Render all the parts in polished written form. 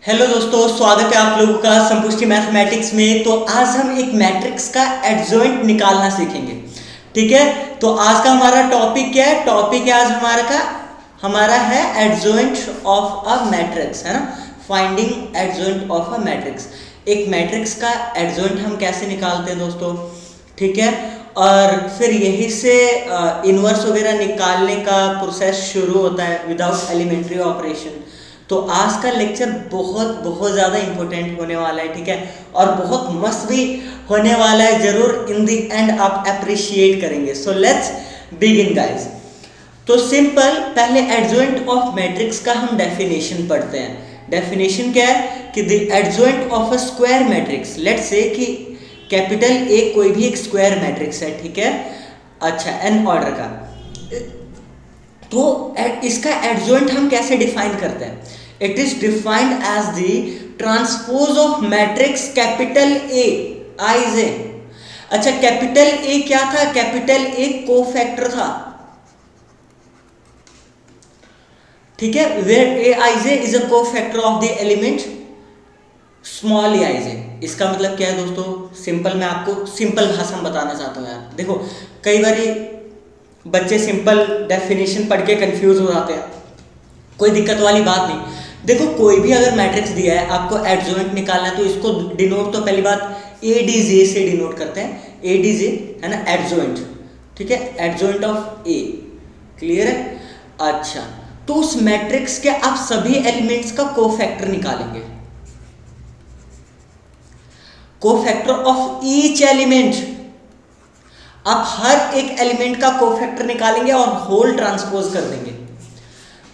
Hello दोस्तों, स्वागत है आप लोगों का संपुष्टि मैथमेटिक्स में। तो आज हम एक मैट्रिक्स का एडजॉइंट निकालना सीखेंगे। ठीक है, तो आज का हमारा टॉपिक क्या है? टॉपिक है आज हमारा है एडजॉइंट ऑफ अ मैट्रिक्स, है ना। Finding adjoint of a matrix. एक मैट्रिक्स का एडजॉइंट हम कैसे निकालते हैं दोस्तों? ठीक है, और फिर यही से इनवर्स वगैरह निकालने का प्रोसेस शुरू होता है विदाउट एलिमेंट्री ऑपरेशन। तो आज का लेक्चर बहुत बहुत ज़्यादा इंपॉर्टेंट होने वाला है। ठीक है, और बहुत मस्त भी होने वाला है। जरूर इन द एंड आप अप्रिशिएट करेंगे। So let's begin guys. तो सिंपल, पहले एडजॉइंट ऑफ मैट्रिक्स का हम डेफिनेशन पढ़ते हैं। डेफिनेशन क्या है कि the adjoint of a square matrix, let's say कि कैपिटल ए कोई भी एक स्क्वायर मैट्रिक्स है। ठीक है, अच्छा, एन ऑर्डर का। तो इसका एडजॉइंट हम कैसे डिफाइन करते हैं? It is defined as the transpose of matrix capital A I J. अच्छा, कैपिटल ए क्या था? कैपिटल ए कोफैक्टर था। ठीक है, where A I J is a cofactor of the element small A I J. इसका मतलब क्या है दोस्तों? सिंपल, मैं आपको सिंपल भाषा में बताना चाहता हूं यार। देखो, कई बारी बच्चे सिंपल डेफिनेशन पढ़ के कंफ्यूज हो जाते हैं। कोई दिक्कत वाली बात नहीं। देखो, कोई भी अगर मैट्रिक्स दिया है, आपको एडजॉइंट निकालना है, तो इसको डिनोट तो पहली बात ए डी जे से डिनोट करते हैं। ए डी जे है ना, एडजॉइंट। ठीक है, एडजॉइंट ऑफ ए। क्लियर है? अच्छा, तो उस मैट्रिक्स के आप सभी एलिमेंट्स का कोफैक्टर निकालेंगे। कोफैक्टर ऑफ ईच एलिमेंट, आप हर एक एलिमेंट का कोफैक्टर निकालेंगे और होल ट्रांसपोज कर देंगे।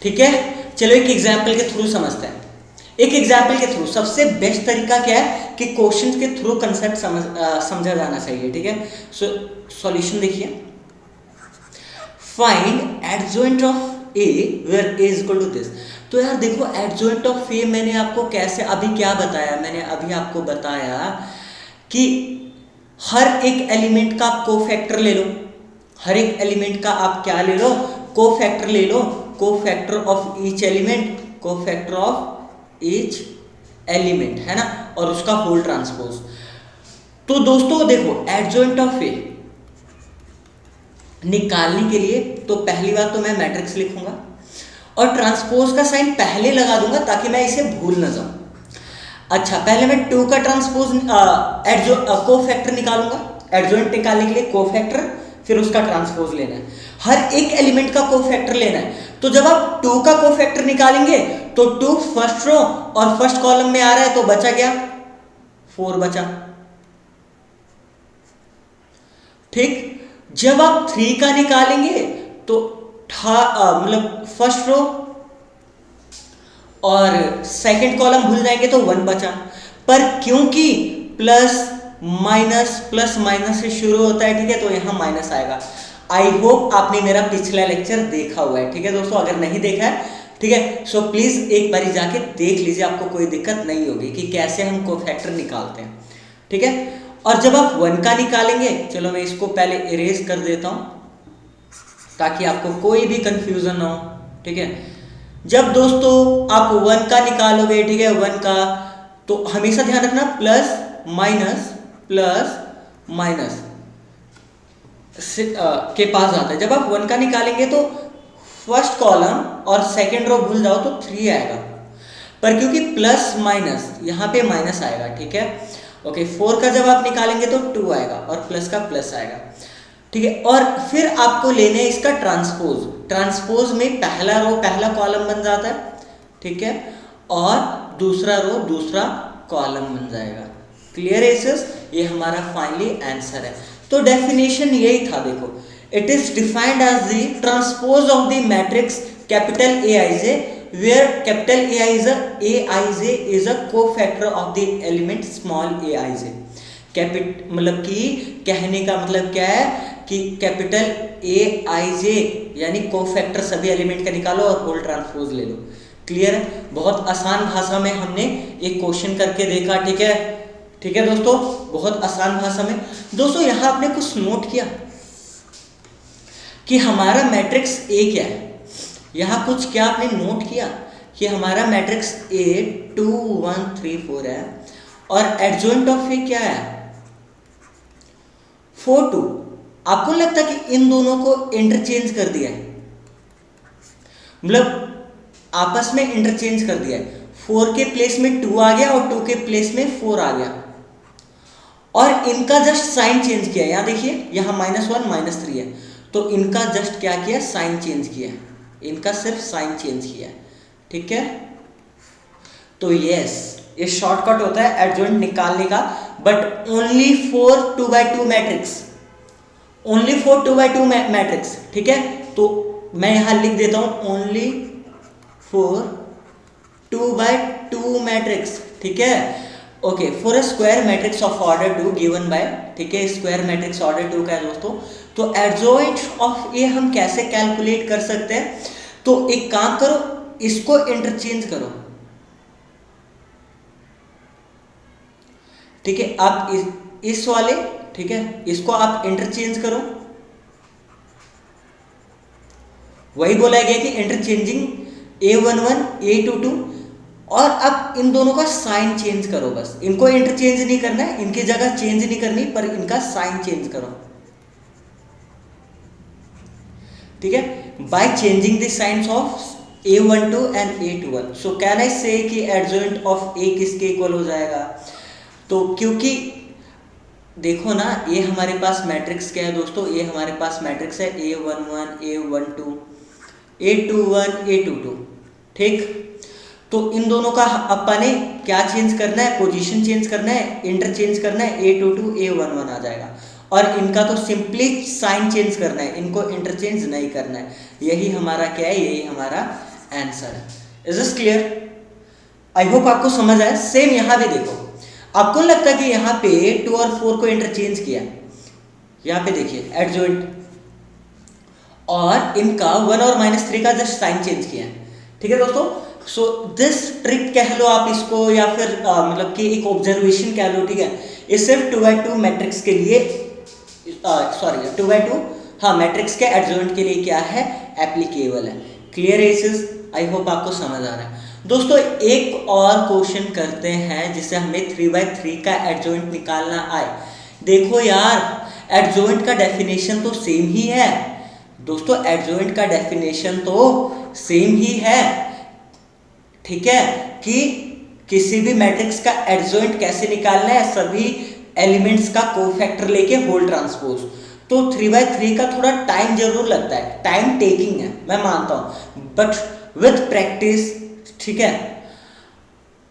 ठीक है, चलो एक एग्जांपल के थ्रू समझते हैं। एक एग्जांपल के थ्रू सबसे बेस्ट तरीका क्या है कि क्वेश्चन के थ्रू कंसेप्ट समझा जाना चाहिए। ठीक है, सो सॉल्यूशन देखिए। Find adjoint of A where A is equal to this. तो यार देखो, एडजॉइंट ऑफ ए मैंने आपको कैसे अभी क्या बताया? मैंने अभी आपको बताया कि हर एक एलिमेंट का कोफैक्टर ले लो। हर एक एलिमेंट का आप क्या ले लो? कोफैक्टर ले लो। Cofactor of each element, cofactor of each element, है ना, और उसका होल ट्रांसपोज। तो दोस्तों देखो, एडजॉइंट ऑफ ए निकालने के लिए तो पहली बात तो मैं मैट्रिक्स लिखूंगा और ट्रांसपोज का साइन पहले लगा दूंगा ताकि मैं इसे भूल ना जाऊं। अच्छा, पहले मैं 2 का ट्रांसपोज कोफैक्टर निकालूंगा। एडजॉइंट निकालने के लिए कोफैक्टर, फिर उसका ट्रांसपोज लेना है। हर एक एलिमेंट का कोफैक्टर लेना है। तो जब आप 2 का कोफैक्टर निकालेंगे तो 2 फर्स्ट रो और फर्स्ट कॉलम में आ रहा है, तो बचा क्या? 4 बचा। ठीक, जब आप 3 का निकालेंगे तो मतलब फर्स्ट रो और सेकंड कॉलम भूल जाएंगे तो 1 बचा। पर क्योंकि प्लस माइनस से शुरू होता है, ठीक है, तो यहां माइनस आएगा। आई होप आपने मेरा पिछला लेक्चर देखा हुआ है। ठीक है दोस्तों, अगर नहीं देखा है, ठीक है, सो प्लीज एक बारी जाके देख लीजिए, आपको कोई दिक्कत नहीं होगी कि कैसे हम कोफैक्टर निकालते हैं। ठीक है, और जब आप 1 का निकालेंगे, चलो मैं इसको पहले इरेज कर देता हूं ताकि आपको कोई भी कंफ्यूजन ना हो। ठीक है, जब दोस्तों आप 1 का निकालोगे, ठीक है, 1 का, तो हमेशा ध्यान रखना प्लस माइनस के पास आता है। जब आप 1 का निकालेंगे तो फर्स्ट कॉलम और सेकंड रो भूल जाओ तो 3 आएगा। पर क्योंकि प्लस माइनस, यहां पे माइनस आएगा। ठीक है, ओके। 4 का जब आप निकालेंगे तो 2 आएगा और प्लस का प्लस आएगा। ठीक है, और फिर आपको लेने हैं इसका ट्रांसपोज। ट्रांसपोज में पहला रो पहला कॉलम बन जाता है, ठीक है, और दूसरा रो दूसरा कॉलम बन जाएगा। क्लियर है? ये हमारा फाइनली आंसर है। तो डेफिनेशन यही था। देखो, it is defined as the transpose of the matrix capital A I J where capital A I J is a cofactor of the element small A I J. मतलब कि कहने का मतलब क्या है कि कैपिटल ए आई जे यानी cofactor सभी एलिमेंट का निकालो और होल ट्रांसपोज ले लो। क्लियर है? बहुत आसान भाषा में हमने एक क्वेश्चन करके देखा। ठीक है, ठीक है दोस्तों, बहुत आसान भाषा में। दोस्तों यहां आपने कुछ नोट किया कि हमारा मैट्रिक्स ए क्या है? यहां कुछ क्या आपने नोट किया कि कि हमारा मैट्रिक्स ए 2 1 3 4 है और एडजॉइंट ऑफ ए क्या है 4 2। आपको नहीं लगता कि इन दोनों को इंटरचेंज कर दिया है, मतलब आपस में इंटरचेंज कर दिया है। 4 के प्लेस में 2 आ गया और 2 के प्लेस में 4 आ गया और इनका जस्ट साइन चेंज किया। यहां देखिए, यहां -1 -3 है, तो इनका जस्ट क्या किया, साइन चेंज किया, इनका सिर्फ साइन चेंज किया। ठीक है, तो यस, ये शॉर्टकट होता है एडजॉइंट निकालने का, but only for 2x2 matrix, only for 2x2 matrix. ठीक है, तो मैं यहां लिख देता हूं ओनली फॉर 2x2 मैट्रिक्स। ठीक है, okay, for a square matrix of order 2 given by, ठीक है, स्क्वायर मैट्रिक्स ऑर्डर 2 का है दोस्तों। तो एडजॉइंट ऑफ ए हम कैसे कैलकुलेट कर सकते हैं, तो एक काम करो, इसको इंटरचेंज करो। ठीक है, आप इस वाले, ठीक है, इसको आप इंटरचेंज करो। वही बोला गया कि इंटरचेंजिंग A11 A22, और अब इन दोनों का साइन चेंज करो। बस इनको इंटरचेंज नहीं करना है, इनकी जगह चेंज नहीं करनी, पर इनका साइन चेंज करो। ठीक है, by changing the science of A12 and A21, so can I से कि एडजॉइंट ऑफ A किसके इक्वल हो जाएगा। तो क्योंकि देखो ना, ये हमारे पास मैट्रिक्स क्या है दोस्तों, ये हमारे पास मैट्रिक्स है A11 A12 A21 A22। ठीक, तो इन दोनों का अपन ने क्या चेंज करना है, पोजीशन चेंज करना है, इंटरचेंज करना है, A22 A11 आ जाएगा, और इनका तो सिंपली साइन चेंज करना है, इनको इंटरचेंज नहीं करना है। यही हमारा क्या है, यही हमारा आंसर है। Is this clear? I hope आपको समझ आया। सेम यहां भी देखो, आपको नहीं लगता कि यहाँ पे 2 और 4 को इंटरचेंज किया, यहाँ पे देखिए एडजॉइंट, और इनका 1 और -3 का जस्ट साइन चेंज किया। ठीक है दोस्तों, सो दिस ट्रिक कह लो आप इसको, या फिर मतलब कि एक ऑब्जर्वेशन कह लो। ठीक है, ये सिर्फ 2x2 मैट्रिक्स के लिए, सॉरी 2x2 हाँ मैट्रिक्स के एडजॉइंट के लिए क्या है, एप्लीकेबल है। क्लियर है इस, आई होप आपको समझ आ रहा है दोस्तों। एक और क्वेश्चन करते हैं जिसे हमें 3x3 का एडजॉइंट निकालना आए। देखो यार, एडजॉइंट का डेफिनेशन तो सेम ही है दोस्तों, एडजॉइंट का डेफिनेशन तो सेम ही है। ठीक है, कि किसी भी मैट्रिक्स का एडजॉइंट कैसे निकालना है, सभी एलिमेंट्स का कोफैक्टर लेके होल ट्रांसपोज। तो 3x3 का थोड़ा टाइम जरूर लगता है, टाइम टेकिंग है, मैं मानता हूं, बट विथ प्रैक्टिस, ठीक है,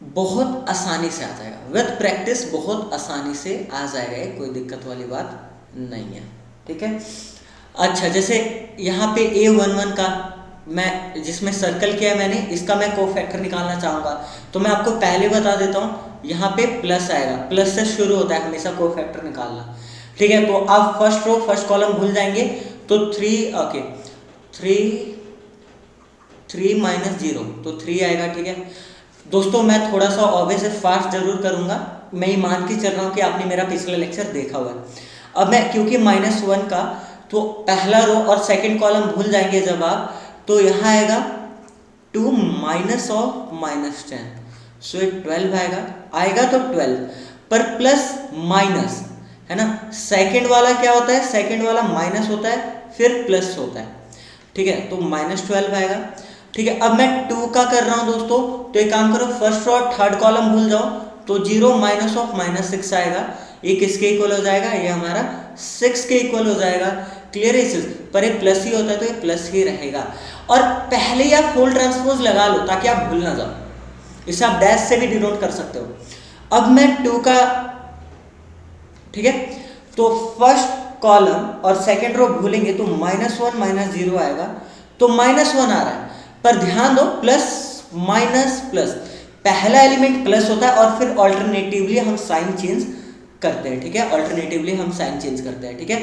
बहुत आसानी से आ जाएगा। विथ प्रैक्टिस बहुत आसानी से आ जाएगा, कोई दिक्कत वाली बात नहीं है। ठीक है, अच्छा, जैसे यहाँ पे A11 का मैं जिसमें सर्कल किया है मैंने, इसका मैं कोफैक्टर निकालना चाहूँगा, तो मैं आपको पहले बता देता हूँ, यहाँ पे प्लस आएगा, प्लस से शुरू होता है हमेशा कोफैक्टर निकालना। ठीक है, तो आप फर्स्ट रो फर्स्ट कॉलम भूल जाएंगे, तो 3 ओके 3 -0 तो 3 आएगा। ठीक है दोस्तों, मैं थोड़ा सा ऑब्वियस फास्ट जरूर करूँगा, मैं ये मान के चल रहा हूँ कि आपने मेरा पिछला लेक्चर देखा हुआ है। अब मैं क्योंकि -1 का, तो पहला रो और सेकंड कॉलम भूल जाएंगे जब आप, तो यहाँ आएगा 2 माइनस ऑफ -10, सो 12 आएगा तो 12 पर प्लस माइनस है ना। सेकंड वाला क्या होता है, सेकंड वाला माइनस होता है फिर प्लस होता है। ठीक है, तो -12 आएगा। ठीक है, अब मैं 2 का कर रहा हूँ दोस्तों, तो एक काम करो, फर्स्ट और थर्ड कॉलम भूल जाओ, तो 0 माइनस ऑफ -6 आएगा। ये किसके इक्वल हो जाएगा, ये हमारा 6 के इक्वल हो जाएगा। क्लियर है इस पर, एक प्लस ही होता है तो ये प्लस ही रहेगा। और पहले ही आप होल ट्रांसपोज लगा लो ताकि आप भूल ना जाओ, इसे आप डैश से भी डिनोट कर सकते हो। अब मैं 2 का, ठीक है, तो फर्स्ट कॉलम और सेकंड रो भूलेंगे तो -1 -0 आएगा, तो -1 आ रहा है, पर ध्यान दो प्लस माइनस प्लस, पहला एलिमेंट प्लस होता है और फिर ऑल्टरनेटिवली हम साइन चेंज करते हैं। ठीक है, ऑल्टरनेटिवली हम साइन चेंज करते हैं। ठीक है,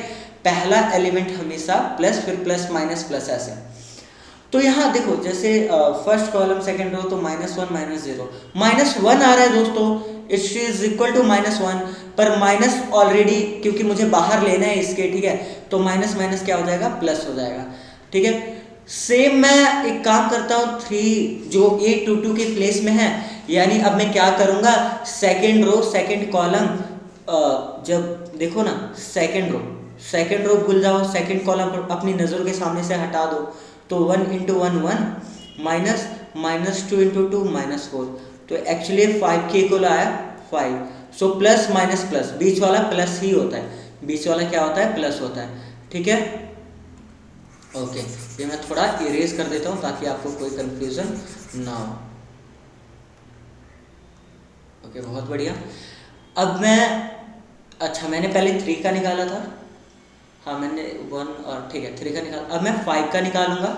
पहला एलिमेंट हमेशा प्लस, फिर प्लस माइनस प्लस, ऐसे। तो यहाँ देखो, जैसे फर्स्ट कॉलम सेकंड रो, तो -1 -0 -1 आ रहा है दोस्तों, इट इज इक्वल टू -1, पर माइनस ऑलरेडी क्योंकि मुझे बाहर लेना है इसके, ठीक है, तो माइनस माइनस क्या हो जाएगा, प्लस हो जाएगा। ठीक है, सेम मैं एक काम करता हूँ, 3 जो A22 के प्लेस में है, यानी अब मैं क्या करूँगा, सेकेंड रो सेकेंड कॉलम, जब देखो ना सेकेंड रो भूल जाओ, सेकेंड कॉलम अपनी नज़रों के सामने से हटा दो, तो 1 इंटू 1 1 माइनस -2 इंटू 2 -4, तो एक्चुअली 5 के इक्वल आया 5। सो प्लस माइनस प्लस, बीच वाला प्लस ही होता है, बीच वाला क्या होता है, प्लस होता है, ठीक है। ओके, ये मैं थोड़ा इरेज कर देता हूँ ताकि आपको कोई कंफ्यूजन ना हो। ओके, बहुत बढ़िया। अब मैं, अच्छा मैंने पहले 3 का निकाला था, हाँ मैंने 1 और ठीक है 3 का निकाला। अब मैं 5 का निकालूंगा,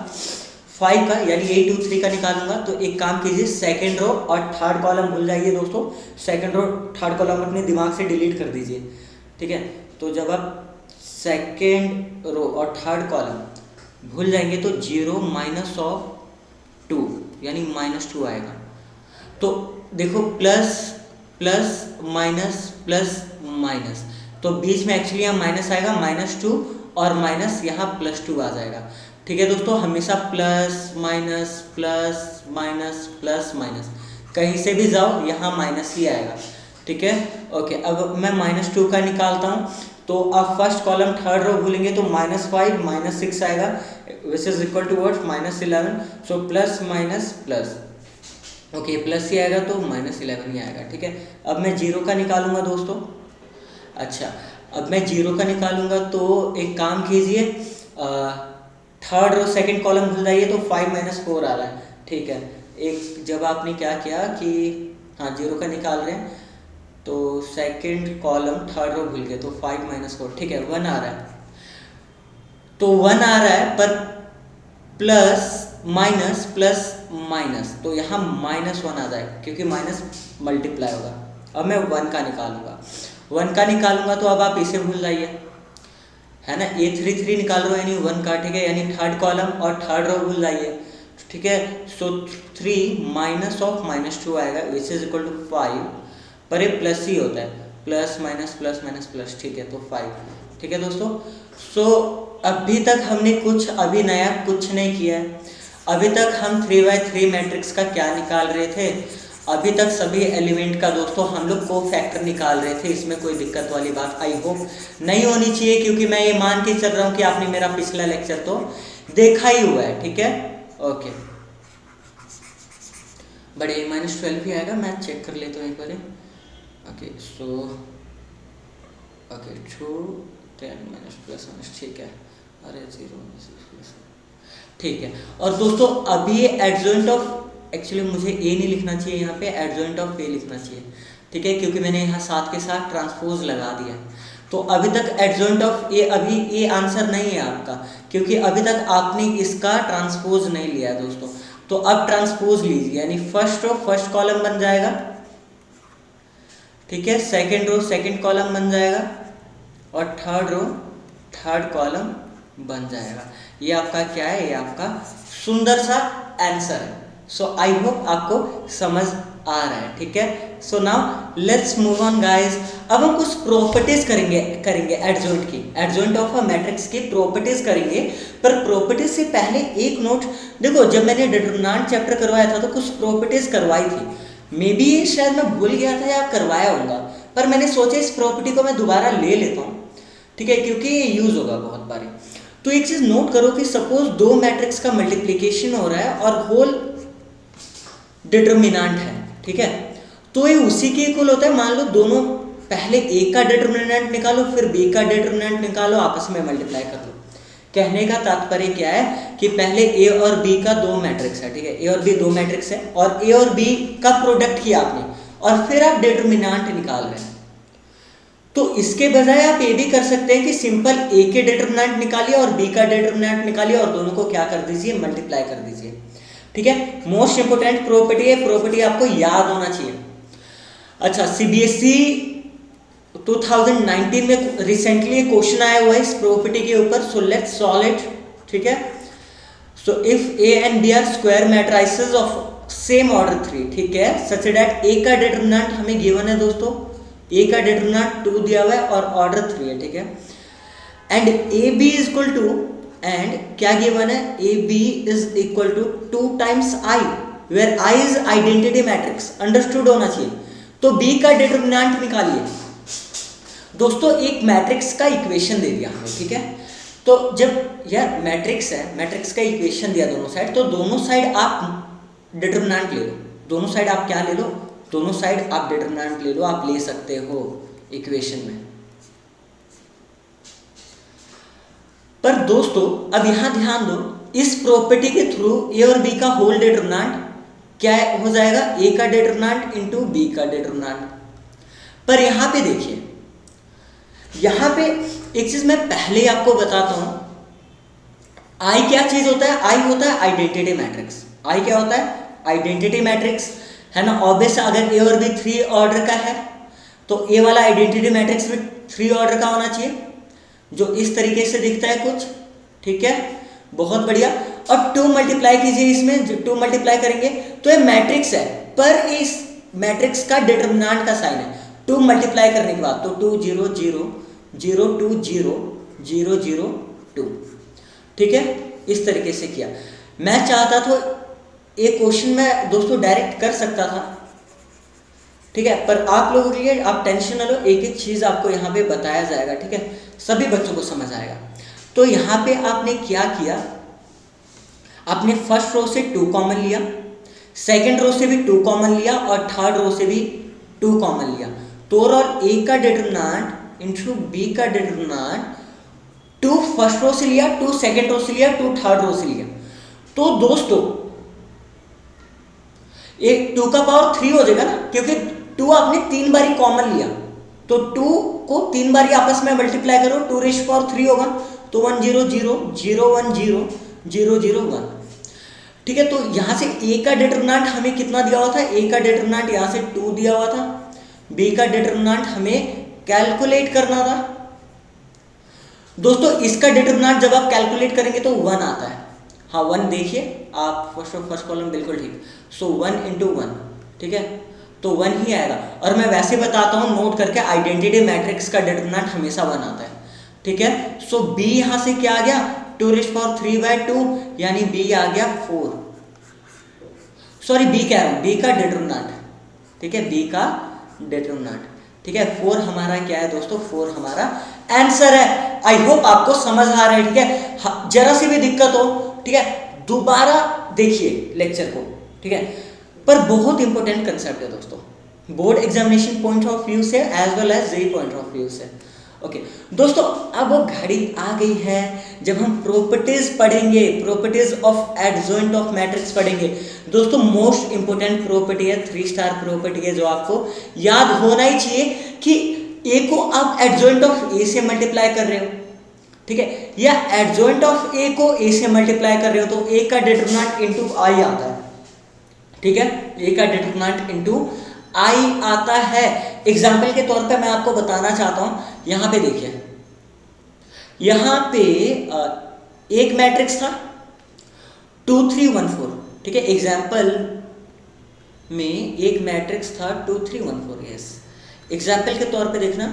5 का यानी 823 का निकालूंगा। तो एक काम कीजिए, सेकेंड रो और थर्ड कॉलम भूल जाइए दोस्तों, सेकेंड रो थर्ड कॉलम अपने दिमाग से डिलीट कर दीजिए, ठीक है। तो जब आप सेकेंड रो और थर्ड कॉलम भूल जाएंगे तो 0 -2 यानी -2 आएगा। तो देखो plus plus minus plus minus, तो बीच में एक्चुअली यहाँ माइनस आएगा, -2 और माइनस यहाँ +2 आ जाएगा, ठीक है दोस्तों। हमेशा plus minus plus minus plus minus, कहीं से भी जाओ यहाँ माइनस ही आएगा, ठीक है। ओके, अब मैं -2 का निकालता हूँ। तो अब फर्स्ट कॉलम थर्ड रो भूलेंगे तो -5 -6 आएगा, which is equal to what, -11। So plus minus plus, okay plus ही आएगा तो -11 ही आएगा, ठीक है। अब मैं 0 का निकालूंगा दोस्तों। अच्छा, अब मैं 0 का निकालूंगा तो एक काम कीजिए, थर्ड रो सेकंड कॉलम भूल जाइए तो 5 - 4 आ रहा है, ठीक है। एक जब आपने क्या किया कि हाँ 0 का निकाल रहे हैं तो सेकंड कॉलम थर्ड रो भूल गए तो 5 - 4, ठीक है 1 आ रहा है। तो 1 आ रहा है पर प्लस माइनस प्लस माइनस, तो यहाँ -1 आ जाएगा क्योंकि माइनस मल्टीप्लाई होगा। अब मैं 1 का निकालूंगा, 1 का निकालूंगा तो अब आप इसे भूल जाइए, है ना। A33 निकाल रहे हो यानी 1 का, ठीक है, यानी थर्ड कॉलम और थर्ड रो भूल जाइए, ठीक है। सो 3 -2 आएगा विच इज इक्वल टू 5, पर ये प्लस ही होता है, plus minus plus minus plus, ठीक है, तो 5, ठीक है दोस्तों। सो अभी तक हमने कुछ अभी नया कुछ नहीं किया है। अभी तक हम 3x3 मैट्रिक्स का क्या निकाल रहे थे, अभी तक सभी एलिमेंट का दोस्तों हम लोग को फैक्टर निकाल रहे थे। इसमें कोई दिक्कत वाली बात आई होप नहीं होनी चाहिए, क्योंकि मैं ये मान के चल रहा हूँ कि आपने मेरा पिछला लेक्चर तो देखा ही हुआ है, ठीक है। ओके, बड़े -12 भी आएगा, मैं चेक कर लेता हूँ एक बार। Okay so okay 2 10 plus minus, ठीक है, अरे 0 ठीक है। और दोस्तों अभी ये एडजॉइंट ऑफ, एक्चुअली मुझे ए नहीं लिखना चाहिए यहाँ पे, एडजॉइंट ऑफ ए लिखना चाहिए, ठीक है, क्योंकि मैंने यहाँ साथ के साथ ट्रांसपोज लगा दिया। तो अभी तक एडजॉइंट ऑफ ए, अभी ए आंसर नहीं है आपका, क्योंकि अभी तक आपने इसका ट्रांसपोज नहीं लिया दोस्तों। तो अब ट्रांसपोज लीजिए, यानी फर्स्ट रो फर्स्ट कॉलम बन जाएगा, ठीक है, सेकेंड रो सेकेंड कॉलम बन जाएगा और थर्ड रो थर्ड कॉलम बन जाएगा। ये आपका क्या है, ये आपका सुंदर सा आंसर है। सो आई होप आपको समझ आ रहा है, ठीक है। So now let's move on guys. अब हम कुछ प्रॉपर्टीज करेंगे एडजॉइंट की, एडजॉइंट ऑफ अ मैट्रिक्स की प्रॉपर्टीज करेंगे। पर प्रॉपर्टीज से पहले एक नोट, देखो जब मैंने डिटरमिनेंट चैप्टर करवाया था तो कुछ प्रॉपर्टीज करवाई थी, मे बी ये शायद मैं भूल गया था या करवाया होगा, पर मैंने सोचा इस प्रॉपर्टी को मैं दोबारा ले लेता हूँ, ठीक है, क्योंकि ये यूज होगा बहुत बारी। तो एक चीज नोट करो कि सपोज दो मैट्रिक्स का मल्टीप्लिकेशन हो रहा है और होल डिटरमिनेंट है, ठीक है, तो ये उसी के इक्वल होता है। मान लो दोनों, पहले ए का डिटरमिनेंट निकालो फिर बी का डिटरमिनेंट निकालो, आपस में मल्टीप्लाई कर लो। कहने का तात्पर्य क्या है कि पहले ए और बी का दो मैट्रिक्स है, ठीक है, ए और बी दो मैट्रिक्स है और ए और बी का प्रोडक्ट किया आपने और फिर आप डिटरमिनेंट निकाल रहे हैं। तो इसके बजाय आप ये भी कर सकते हैं कि सिंपल ए के डिटरमिनेंट निकालिए और बी का डिटरमिनेंट निकालिए और दोनों को क्या कर दीजिए, मल्टीप्लाई कर दीजिए, ठीक है। मोस्ट इंपोर्टेंट प्रॉपर्टी है, प्रॉपर्टी आपको याद होना चाहिए। अच्छा, सीबीएसई 2019 में रिसेंटली क्वेश्चन आया हुआ है इस प्रॉपर्टी के ऊपर, सो लेट्स सॉल्व इट, ठीक है। So if A and B are square matrices of same order 3, ठीक है, सच दैट ए का डिटरमिनेंट हमें गिवन है दोस्तों, ए का डिटरमिनेंट 2 दिया हुआ है और ऑर्डर 3 है, ठीक है, and A B is equal to and क्या गिवन है, A B is equal to 2 times I, where I is identity matrix, understood होना चाहिए। तो बी का डिटरमिनेंट निकालिए। दोस्तों एक मैट्रिक्स का इक्वेशन दे दिया हमें, ठीक है, तो जब यह मैट्रिक्स है, मैट्रिक्स का इक्वेशन दिया दोनों साइड, तो दोनों साइड आप डिटरमिनेंट ले लो, दोनों साइड आप क्या ले लो, दोनों साइड आप डिटरमिनेंट ले लो, आप ले सकते हो इक्वेशन में। पर दोस्तों अब यहां ध्यान दो, इस प्रॉपर्टी के थ्रू ए और बी का होल डिटरमिनेंट क्या हो जाएगा, ए का डिटरमिनेंट इंटू बी का डिटरमिनेंट। पर यहां पे देखिए, यहां पे एक चीज मैं पहले ही आपको बताता हूं, आई क्या चीज होता है, आई होता है आइडेंटिटी मैट्रिक्स। आई क्या होता है, आइडेंटिटी मैट्रिक्स, है ना। ऑब्वियस अगर ए और बी 3 ऑर्डर का है तो ए वाला आइडेंटिटी मैट्रिक्स भी 3 ऑर्डर का होना चाहिए, जो इस तरीके से दिखता है कुछ, ठीक है, बहुत बढ़िया। अब 2 मल्टीप्लाई कीजिए, इसमें 2 मल्टीप्लाई करेंगे तो ये मैट्रिक्स है, पर इस मैट्रिक्स का डिटरमिनेंट का साइन है 2 मल्टीप्लाई करने के बाद, तो 2 0 0 0 2 0 0 0 2, ठीक है, इस तरीके से किया। मैं चाहता तो एक क्वेश्चन में दोस्तों डायरेक्ट कर सकता था, ठीक है, पर आप लोगों के लिए आप टेंशन न लो, एक एक चीज आपको यहाँ पे बताया जाएगा, ठीक है, सभी बच्चों को समझ आएगा। तो यहाँ पे आपने क्या किया, आपने फर्स्ट रो से 2 कॉमन लिया, सेकंड रो से भी 2 कॉमन लिया और थर्ड रो से भी 2 कॉमन लिया, तो ओवरऑल ए का डिटरमिनेंट इंटू बी का डिटरमिनेंट 2 फर्स्ट रो से लिया, 2 सेकंड रो से लिया, 2 थर्ड रो से लिया। तो दोस्तों एक 2 का पावर 3 हो जाएगा ना, क्योंकि 2 आपने 3 बारी कॉमन लिया, तो 2 को 3 बारी आपस में मल्टीप्लाई करो, 2 रेज़ पावर 3 होगा, तो 1 0 0 0 1 0 0 0 1, ठीक है। तो यहां से ए का डिटरमिनेंट हमें कितना दिया हुआ था, ए का डिटरमिनेंट यहां से 2 दिया हुआ था, बी का डिटरमिनेंट हमें कैलकुलेट करना था। दोस्तों इसका डिटरमिनेंट जब आप कैलकुलेट करेंगे तो 1 आता है, हाँ 1 देखिए आप, फर्स्ट कॉलम बिल्कुल ठीक, सो 1 इंटू 1, ठीक है, तो 1 ही आएगा। और मैं वैसे बताता हूँ नोट करके, आइडेंटिटी मैट्रिक्स का डिटरमिनेंट हमेशा 1 आता है, ठीक है। सो बी यहाँ से क्या आ गया, 2 रेज़ पावर 3/2, यानी बी आ गया 4, सॉरी बी कह रहा हूँ, बी का डिटरमिनेंट, ठीक है, बी का डिटरमिनेंट, ठीक है, 4 हमारा क्या है दोस्तों, 4 हमारा आंसर है। आई होप आपको समझ आ रहा है, ठीक है, जरा सी भी दिक्कत हो, ठीक है, दोबारा देखिए लेक्चर को, ठीक है, पर बहुत इंपॉर्टेंट कंसेप्ट है दोस्तों, board examination point of view से as well as JEE point of view से। ओके दोस्तों, अब वो घड़ी आ गई है जब हम प्रॉपर्टीज पढ़ेंगे, properties of adjoint of matrix पढ़ेंगे। दोस्तों मोस्ट इंपॉर्टेंट प्रॉपर्टी है, 3 स्टार प्रॉपर्टी है, जो आपको याद होना ही चाहिए कि ए को आप एडजॉइंट ऑफ ए से मल्टीप्लाई कर रहे हो, ठीक है, या एडजॉइंट ऑफ ए को ए से मल्टीप्लाई कर रहे हो, तो ए का डिटरमिनेंट इनटू आई आता है, ठीक है, ए का डिटरमिनेंट इनटू आई आता है। एग्जाम्पल के तौर पे मैं आपको बताना चाहता हूं, यहां पे देखिए, यहां पे एक मैट्रिक्स था 2 3 1 4, ठीक है, एग्जाम्पल में एक मैट्रिक्स था 2 3 1 4, यस। एग्जाम्पल के तौर पे देखना,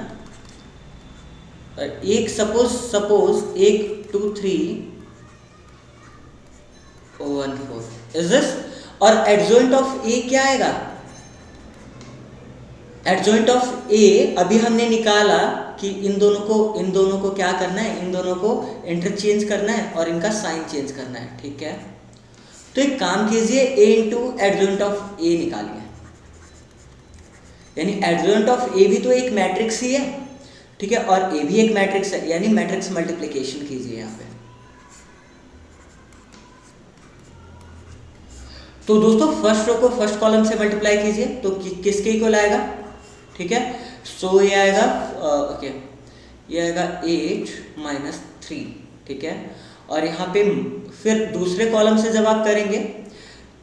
एक सपोज एक 2 3 1 4 इज दिस, और एडजॉइंट ऑफ ए क्या आएगा, एडजॉइंट ऑफ ए अभी हमने निकाला कि इन दोनों को क्या करना है, इन दोनों को इंटरचेंज करना है और इनका साइन चेंज करना है, ठीक है। तो एक काम कीजिए, ए इंटू एडजॉइंट ऑफ ए निकालिए, यानी एडजॉइंट ऑफ ए भी तो एक मैट्रिक्स ही है, ठीक है, और ए भी एक मैट्रिक्स है, यानी मैट्रिक्स मल्टीप्लिकेशन कीजिए यहाँ पे। तो दोस्तों फर्स्ट रो को फर्स्ट कॉलम से मल्टीप्लाई कीजिए, तो किसके इक्वल आएगा, ठीक है, सो ये आएगा ओके, ये आएगा 8 - 3, ठीक है, और यहाँ पे फिर दूसरे कॉलम से जब आप करेंगे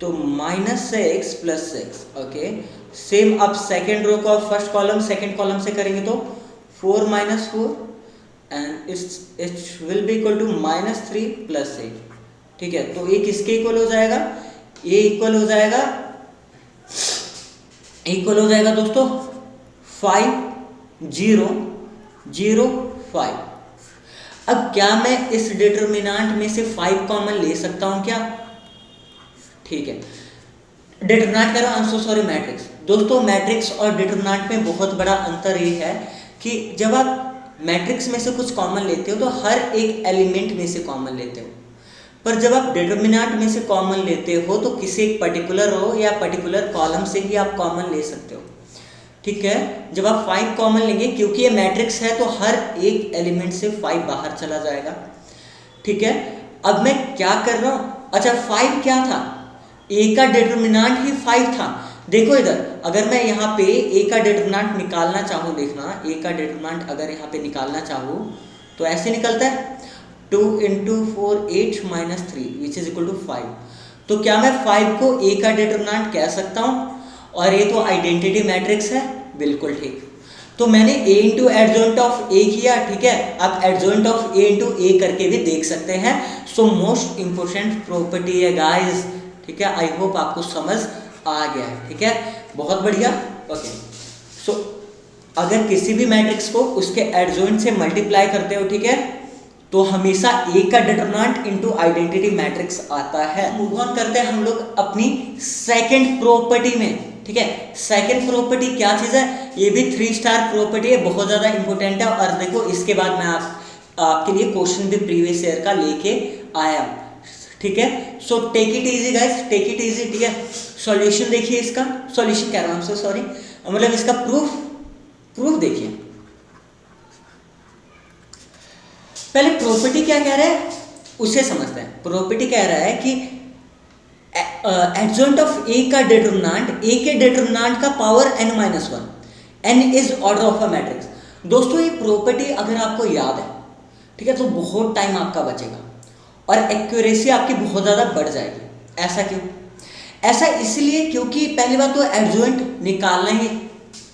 तो -6 + 6, ओके, सेम अब सेकेंड रो को फर्स्ट कॉलम सेकेंड कॉलम से करेंगे तो 4 - 4 and it will be equal to -3 + 8, ठीक है। तो ये किसके इक्वल हो जाएगा, ये इक्वल हो जाएगा दोस्तों 5 0 0 5। अब क्या मैं इस डिटर्मिनेंट में से 5 कॉमन ले सकता हूं क्या? ठीक है, डिटर्मिनेंट कह रहा हूं, I am so sorry, matrix. दोस्तों मैट्रिक्स और डिटर्मिनेंट में बहुत बड़ा अंतर ये है कि जब आप मैट्रिक्स में से कुछ कॉमन लेते हो तो हर एक एलिमेंट में से कॉमन लेते हो, पर जब आप डिटर्मिनेंट में से कॉमन लेते हो तो किसी एक पर्टिकुलर रो या पर्टिकुलर कॉलम से ही आप कॉमन ले सकते हो। ठीक है, जब आप 5 कॉमन लेंगे, क्योंकि ये मैट्रिक्स है तो हर एक एलिमेंट से 5 बाहर चला जाएगा। ठीक है, अब मैं क्या कर रहा हूं, अच्छा 5 क्या था, ए का डिटर्मिनेंट ही 5 था। देखो इधर, अगर मैं यहाँ पे ए का डिटर्मिनेंट निकालना चाहूँ, देखना ए का डिटर्मिनेंट अगर यहाँ पे निकालना चाहूँ तो ऐसे निकलता है 2 × 4 8 - 3 विच इज इक्वल टू 5। तो क्या मैं 5 को ए का डिटर्मिनेंट कह सकता हूँ? और ये तो आइडेंटिटी मैट्रिक्स है, बिल्कुल ठीक। तो मैंने a इंटू एडजॉइंट ऑफ ए किया। ठीक है, आप एडजॉइंट ऑफ a इंटू ए करके भी देख सकते हैं। सो मोस्ट इंपॉर्टेंट प्रॉपर्टी है गाइस। ठीक है, आई होप आपको समझ आ गया है। ठीक है, बहुत बढ़िया। ओके, सो अगर किसी भी मैट्रिक्स को उसके एडजॉइंट से मल्टीप्लाई करते हो, ठीक है, तो हमेशा ए का डिटर्मिनेंट इनटू आइडेंटिटी मैट्रिक्स आता है। मूव ऑन करते हैं हम लोग अपनी सेकंड प्रॉपर्टी में। ठीक है, सेकंड प्रॉपर्टी क्या चीज है? ये भी 3 स्टार प्रॉपर्टी है, बहुत ज्यादा इंपॉर्टेंट है। और देखो इसके बाद मैं आपके लिए क्वेश्चन भी प्रीवियस ईयर का लेके आया। ठीक है, so take it easy guys, take it easy. ठीक है, सॉल्यूशन देखिए, इसका सॉल्यूशन कह रहा हूं, सो सॉरी, मतलब इसका प्रूफ देखिए। पहले प्रॉपर्टी क्या कह रहा है उसे समझते हैं। प्रॉपर्टी कह रहा है कि एडजॉइंट ऑफ ए का डिटर्मिनेंट, ए के डिटर्मिनेंट का power n-1, n is order of a matrix. दोस्तों ये प्रॉपर्टी अगर आपको याद है, ठीक है, तो बहुत टाइम आपका बचेगा और एक्यूरेसी आपकी बहुत ज़्यादा बढ़ जाएगी। ऐसा क्यों? ऐसा इसलिए क्योंकि पहली बात तो एडजॉइंट निकालना ही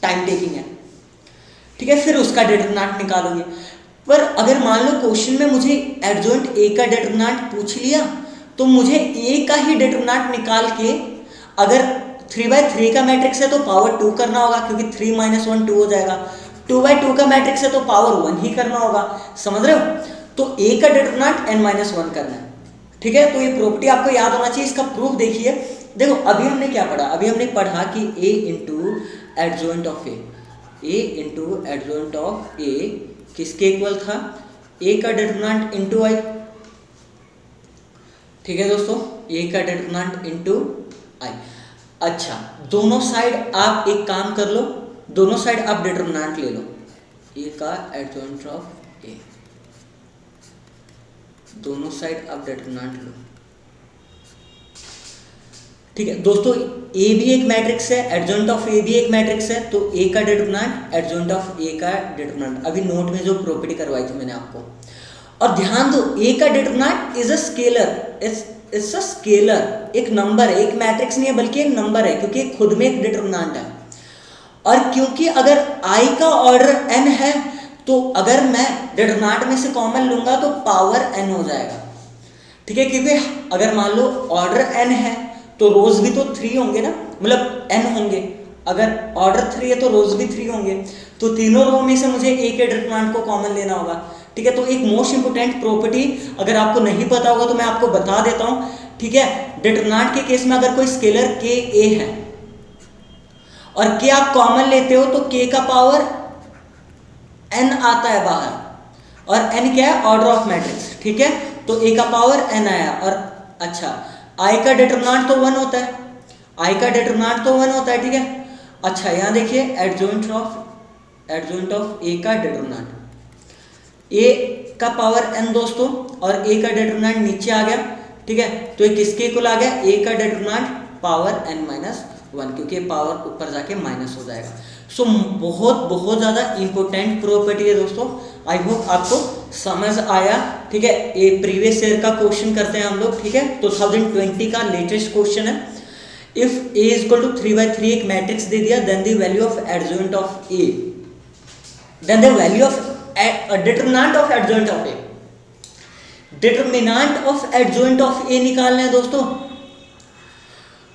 टाइम टेकिंग है। ठीक है, फिर उसका डिटर्मिनेंट निकालोगे। पर अगर मान लो क्वेश्चन में मुझे एडजॉइंट ए का डिटर्मिनेंट पूछ लिया तो मुझे ए का ही डिटर्मिनेंट निकाल के, अगर 3/3 का मैट्रिक्स है तो पावर 2 करना होगा, क्योंकि 3 - 1 2 हो जाएगा। 2/2 का मैट्रिक्स है तो पावर 1 ही करना होगा। समझ रहे हो? तो ए का डिटर्मिनेंट n-1 करना है। ठीक है, तो ये प्रॉपर्टी आपको याद होना चाहिए। इसका प्रूफ देखिए। देखो अभी हमने क्या पढ़ा, अभी हमने पढ़ा कि A into adjoint of A into adjoint of A किसके इक्वल था? ए का डिटर्मिनेंट इंटू आई। ठीक है दोस्तों, ए का डिटर्मिनेंट इंटू आई। अच्छा, दोनों साइड आप एक काम कर लो, दोनों साइड आप डिटर्मिनेंट ले लो, ए का एडजॉइंट ऑफ ए, दोनों साइड आप डिटर्मिनेंट लो। ठीक है दोस्तों, ए भी एक मैट्रिक्स है, एडजॉइंट ऑफ ए भी एक मैट्रिक्स है, तो ए का डिटर्मिनेंट एडजॉइंट ऑफ ए का डिटर्मिनेंट, अभी नोट में जो प्रॉपर्टी करवाई थी मैंने आपको। और ध्यान दो, ए का determinant is a scalar, it's a scalar, एक नंबर है, एक मैट्रिक्स नहीं है बल्कि एक नंबर है, क्योंकि खुद में एक डिटर्मिनेंट है। और क्योंकि अगर आई का ऑर्डर n है तो अगर मैं डिटर्मिनेंट में से कॉमन लूंगा तो पावर n हो जाएगा। ठीक है, क्योंकि अगर मान लो ऑर्डर n है तो रोज भी तो 3 होंगे ना, मतलब n होंगे। अगर ऑर्डर 3 है तो रोज भी 3 होंगे, तो तीनों रो में से मुझे ए के डिटर्मिनेंट को कॉमन लेना होगा। ठीक है, तो एक मोस्ट इंपोर्टेंट प्रॉपर्टी अगर आपको नहीं पता होगा तो मैं आपको बता देता हूं। ठीक है, डिटर्मिनेंट के केस में अगर कोई स्केलर के ए है और के आप कॉमन लेते हो तो के का पावर n आता है बाहर, और n क्या है? Order of matrix. ठीक है, तो a का पावर n आया। और अच्छा, i का डिटर्मिनेंट तो 1 होता है, i का डिटर्मिनेंट तो 1 होता है। ठीक है, अच्छा यहाँ देखिए एडजॉइंट ऑफ a का डिटर्मिनेंट, a का पावर n दोस्तों, और a का डिटर्मिनेंट नीचे आ गया। ठीक है, तो ये किसके इक्वल आ गया? a का डिटर्मिनेंट पावर n-1, क्योंकि पावर ऊपर जाके माइनस हो जाएगा। सो बहुत ज़्यादा इंपॉर्टेंट प्रॉपर्टी है दोस्तों। आई होप आपको समझ आया। ठीक है, ये प्रीवियस ईयर का क्वेश्चन करते हैं हम लोग। ठीक है, 2020 का लेटेस्ट क्वेश्चन है। If a is equal to 3/3 एक मैट्रिक्स दे दिया, then the value of adjoint of a, then the value of determinant of adjoint of a, determinant of adjoint of a निकालना है दोस्तों।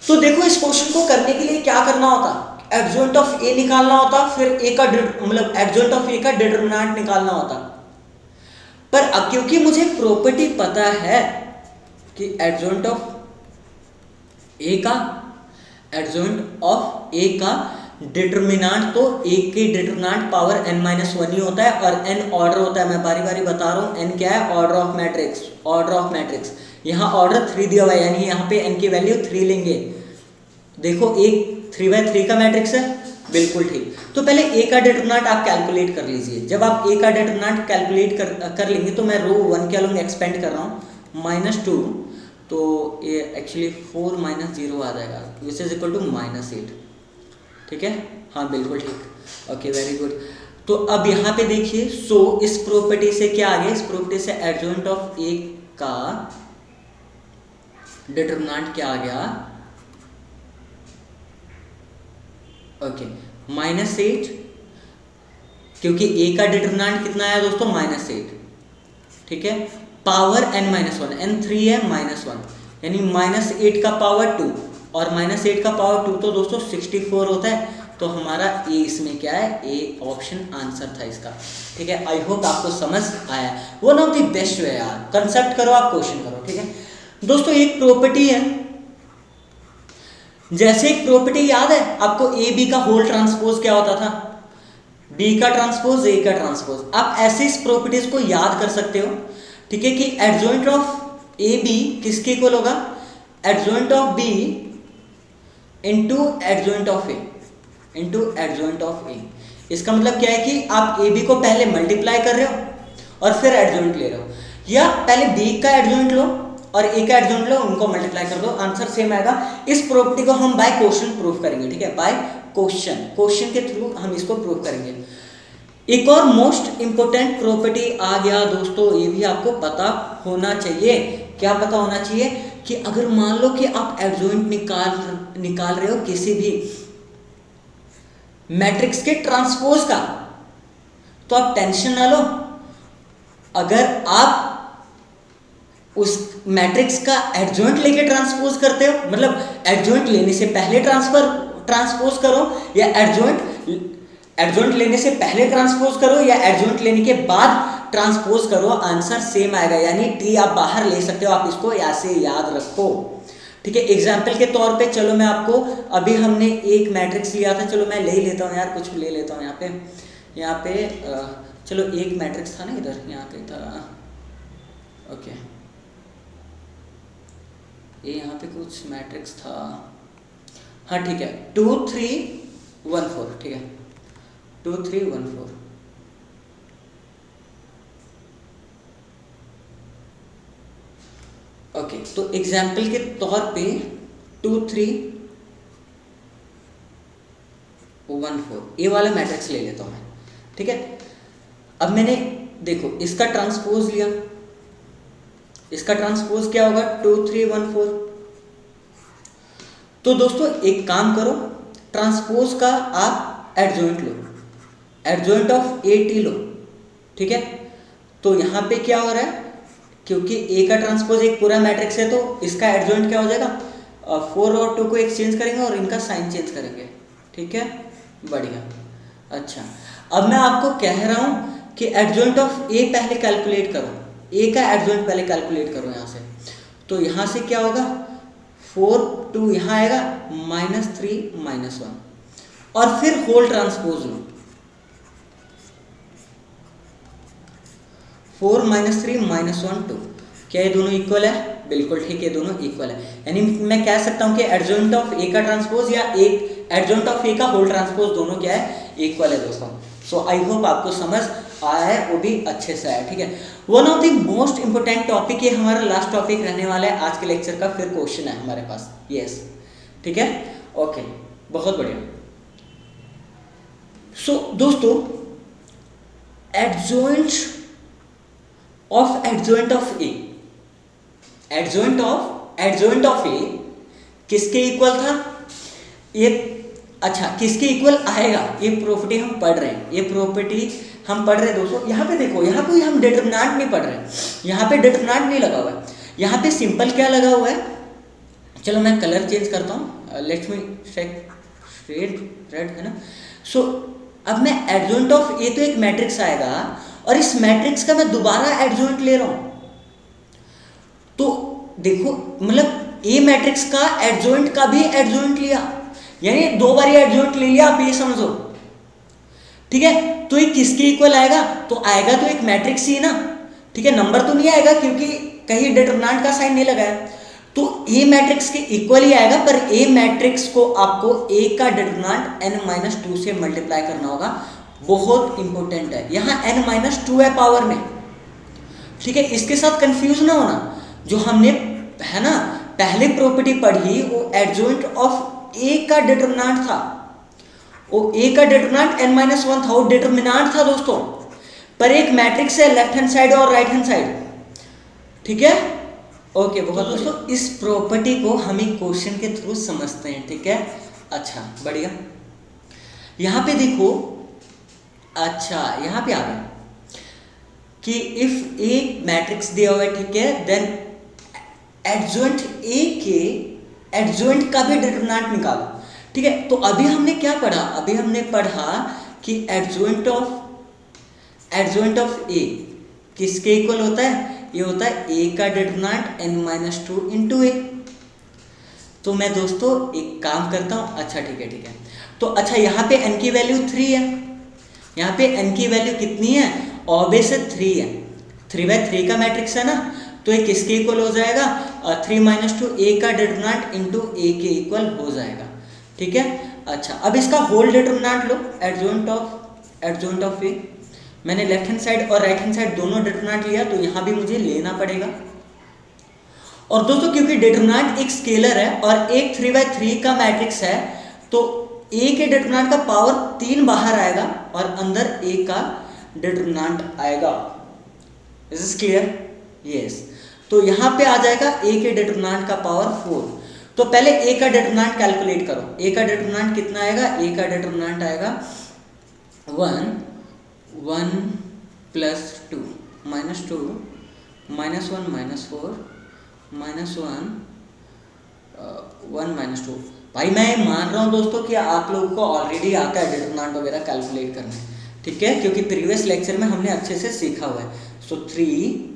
तो देखो इस क्वेश्चन को करने के लिए क्या करना होता, एडजॉइंट ऑफ ए निकालना होता, फिर ए का मतलब एडजॉइंट ऑफ ए का डिटर्मिनेंट निकालना होता। पर अब क्योंकि मुझे प्रॉपर्टी पता है कि एडजॉइंट ऑफ ए का डिटरमिनेंट तो ए के डिटरमिनेंट पावर n-1 ही होता है और n ऑर्डर होता है। मैं बारी बारी बता रहा हूँ, n क्या है? Order of matrix. यहाँ ऑर्डर 3 दिया हुआ है, यानी यहाँ पे n की वैल्यू 3 लेंगे। देखो एक 3/3 का मैट्रिक्स है, बिल्कुल ठीक। तो पहले ए का डिटरमिनेंट आप कैलकुलेट कर लीजिए। जब आप ए का डिटरमिनेंट कैलकुलेट कर लेंगे तो मैं रो 1 क्या लूँगा, एक्सपेंड कर रहा हूँ -2, तो ये एक्चुअली 4 - 0 आ जाएगा, विच इज इक्वल टू -8। ठीक है, हाँ बिल्कुल ठीक, ओके वेरी गुड। तो अब यहाँ पे देखिए, सो इस प्रॉपर्टी से क्या आ गया? इस प्रॉपर्टी से एडजॉइंट ऑफ ए का डिटरमिनेंट क्या आ गया? ओके -8, क्योंकि ए का डिटरमिनेंट कितना है दोस्तों? -8। ठीक है, पावर n-1, n3 है -1, यानी -8 का पावर 2 और -8 का पावर 2 तो दोस्तों 64 होता है। तो हमारा ए इसमें क्या है? ए ऑप्शन आंसर था इसका। ठीक है, आई होप आपको समझ आया। One of the best way यार, कंसेप्ट करो आप, क्वेश्चन करो। ठीक है दोस्तों, एक प्रॉपर्टी है, जैसे एक प्रॉपर्टी याद है आपको, ए बी का होल ट्रांसपोज क्या होता था? बी का ट्रांसपोज ए का ट्रांसपोज। आप ऐसे इस प्रॉपर्टीज को याद कर सकते हो। ठीक है, कि एडजॉइंट ऑफ ए बी किसके इक्वल होगा? Adjoint of B into adjoint of A. इसका मतलब क्या है कि आप ए बी को पहले मल्टीप्लाई कर रहे हो और फिर एडजॉइंट ले रहे हो, या पहले बी का एडजॉइंट लो और ए का एडजॉइंट लो, उनको मल्टीप्लाई कर दो, आंसर सेम आएगा। इस प्रॉपर्टी को हम बाय क्वेश्चन प्रूव करेंगे। ठीक है, बाय क्वेश्चन के थ्रू हम इसको प्रूव करेंगे। एक और मोस्ट इंपोर्टेंट प्रॉपर्टी आ गया दोस्तों, ये भी आपको पता होना चाहिए। क्या पता होना चाहिए? कि अगर मान लो कि आप एडजॉइंट निकाल रहे हो किसी भी मैट्रिक्स के ट्रांसपोज का, तो आप टेंशन ना लो। अगर आप उस मैट्रिक्स का एडजॉइंट लेके ट्रांसपोज करते हो, मतलब एडजॉइंट लेने से पहले ट्रांसपोज करो, या एडजॉइंट लेने से पहले ट्रांसपोज करो, या एडजॉइंट लेने के बाद ट्रांसपोज करो, आंसर सेम आएगा। यानी टी आप बाहर ले सकते हो, आप इसको ऐसे याद रखो। ठीक है, एग्जाम्पल के तौर पे चलो मैं आपको, अभी हमने एक मैट्रिक्स लिया था, चलो मैं ले ही लेता हूँ यार, कुछ ले लेता हूँ यहाँ पे चलो एक मैट्रिक्स था ना इधर, यहाँ पे था, ओके ये यहाँ पे कुछ मैट्रिक्स था, हाँ ठीक है, 2 3 1 4। ठीक है, 2 3 1 4। ओके, तो एग्जाम्पल के तौर पे 2 3 1 4 ये वाला मैट्रिक्स ले लेता हूँ मैं। ठीक है, अब मैंने देखो इसका ट्रांसपोज लिया, इसका ट्रांसपोज क्या होगा? 2 3 1 4। तो दोस्तों एक काम करो, ट्रांसपोज का आप एडजॉइंट लो, एडजॉइंट ऑफ ए टी लो। ठीक है, तो यहाँ पे क्या हो रहा है, क्योंकि ए का ट्रांसपोज एक पूरा मैट्रिक्स है, तो इसका एडजॉइंट क्या हो जाएगा? 4 और 2 को एक्सचेंज करेंगे और इनका साइन चेंज करेंगे। ठीक है, बढ़िया। अच्छा, अब मैं आपको कह रहा हूँ कि एडजॉइंट ऑफ ए पहले कैलकुलेट करो, ए का एडजॉइंट पहले कैलकुलेट करो यहाँ से। तो यहाँ से क्या होगा? 4 2 यहाँ आएगा, -3 -1, और फिर होल ट्रांसपोज लो, 4 -3 -1 2। क्या ये दोनों इक्वल है? बिल्कुल ठीक, ये दोनों इक्वल है। यानी मैं कह सकता हूँ कि एडजॉइंट ऑफ ए का ट्रांसपोज या एडजॉइंट ऑफ ए का होल ट्रांसपोज दोनों क्या है? इक्वल है दोस्तों। सो आई होप आपको समझ आया है, वो भी अच्छे से आया। ठीक है, one of the most important topic, ये हमारा लास्ट टॉपिक रहने वाला है आज के लेक्चर का, फिर क्वेश्चन है हमारे पास। यस, ठीक है, ओके, बहुत बढ़िया। सो दोस्तों, adjoint of A, adjoint of A किसके इक्वल था? ये अच्छा, किसके इक्वल आएगा? ये प्रॉपर्टी हम पढ़ रहे हैं, ये प्रॉपर्टी हम पढ़ रहे हैं दोस्तों। यहाँ पे देखो, यहाँ कोई हम डिटरमिनेंट नहीं पढ़ रहे हैं, यहाँ पे डिटरमिनेंट नहीं लगा हुआ है, यहाँ पे सिंपल क्या लगा हुआ है? चलो मैं कलर चेंज करता हूँ, लेट मी चेक, रेड है ना। सो अब मैं एडजॉइंट ऑफ ए तो एक मैट्रिक्स आएगा, और इस मैट्रिक्स का मैं दोबारा एडजॉइंट ले रहा हूं, तो देखो मतलब ए मैट्रिक्स का एडजॉइंट का भी एडजॉइंट लिया, यानी 2 बार एडजॉइंट ले लिया, आप ये समझो, ठीक है। तो ये किसके इक्वल आएगा, तो आएगा तो एक मैट्रिक्स ही ना, ठीक है, नंबर तो नहीं आएगा क्योंकि कहीं डिटरमिनेंट का साइन नहीं लगाया, तो ए मैट्रिक्स के इक्वल ही आएगा, पर ए मैट्रिक्स को आपको ए का डिटरमिनेंट n-2 से मल्टीप्लाई करना होगा, बहुत इंपॉर्टेंट है, यहाँ n-2 है पावर में, ठीक है। इसके साथ कंफ्यूज ना होना, जो हमने है ना पहले प्रॉपर्टी पढ़ी वो एडजॉइंट ऑफ ए का डिटरमिनेंट था, वो ए का डिटरमिनेंट n-1 था, वो डिटरमिनेंट था दोस्तों, पर एक मैट्रिक्स है लेफ्ट हैंड साइड और राइट हैंड साइड, ठीक है। ओके बहुत दोस्तों, इस प्रॉपर्टी को हम एक क्वेश्चन के थ्रू समझते हैं, ठीक है। अच्छा बढ़िया, यहां पे देखो, अच्छा यहां पे आ गया कि इफ ए मैट्रिक्स दिया हुआ है, ठीक है, देन एडजॉइंट ए के एडजॉइंट का भी डिटरमिनेंट निकालो, ठीक है। तो अभी हमने क्या पढ़ा, अभी हमने पढ़ा कि एडजॉइंट ऑफ ए किसके इक्वल होता है, ये होता है ए का डिटरमिनेंट n-2 इंटू ए। तो मैं दोस्तों एक काम करता हूं, अच्छा ठीक है, तो अच्छा यहाँ पे n की वैल्यू 3 है, यहाँ पे n की वैल्यू कितनी है, ऑब्वियसली 3 है, 3/3 का मैट्रिक्स है ना, तो ये किसके इक्वल हो जाएगा, 3-2 ए का डिटरमिनेंट इंटू ए के इक्वल हो जाएगा, ठीक है। अच्छा अब इसका होल डिटरमिनेंट लो, एडजॉइंट ऑफ ए, मैंने लेफ्ट हैंड साइड और राइट हैंड साइड दोनों डिटरमिनेंट लिया, तो यहाँ भी मुझे लेना पड़ेगा। और दोस्तों क्योंकि डिटरमिनेंट एक स्केलर है और एक 3/3 का मैट्रिक्स है, तो ए के डिटरमिनेंट का पावर 3 बाहर आएगा और अंदर ए का डिटरमिनेंट आएगा। Is this clear? यस। तो यहाँ पे आ जाएगा ए के डिटरमिनेंट का पावर 4। तो पहले ए का डिटरमिनेंट कैलकुलेट करो, ए का डिटरमिनेंट कितना आएगा, ए का डिटरमिनेंट आएगा 1 + 2 -2 -1 -4 -1 -2। भाई मैं मान रहा हूँ दोस्तों कि आप लोगों को ऑलरेडी आता है डिटरमिनेंट वगैरह कैलकुलेट करना, ठीक है, क्योंकि प्रीवियस लेक्चर में हमने अच्छे से सीखा हुआ है। सो 3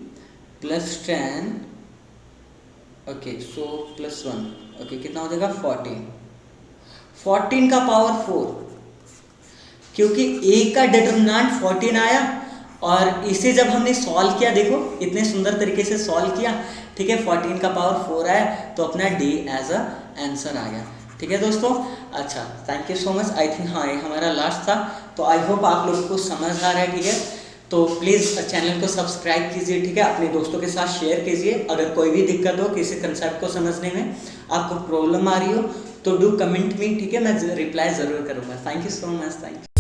+ 10, ओके, सो +1, ओके, कितना हो जाएगा 14 का पावर 4, क्योंकि ए का डिटरमिनेंट 14 आया और इसे जब हमने सॉल्व किया, देखो इतने सुंदर तरीके से सॉल्व किया, ठीक है, 14 का पावर 4 आया, तो अपना डी एज अ आंसर आ गया, ठीक है दोस्तों। अच्छा thank you so much, I think हाँ ये हमारा लास्ट था, तो आई होप आप लोगों को समझ आ रहा है, ठीक है। तो प्लीज़ चैनल को सब्सक्राइब कीजिए, ठीक है, अपने दोस्तों के साथ शेयर कीजिए। अगर कोई भी दिक्कत हो, किसी कंसेप्ट को समझने में आपको प्रॉब्लम आ रही हो, तो डू कमेंट मी, ठीक है, मैं रिप्लाई ज़रूर करूँगा। Thank you so much, thank you.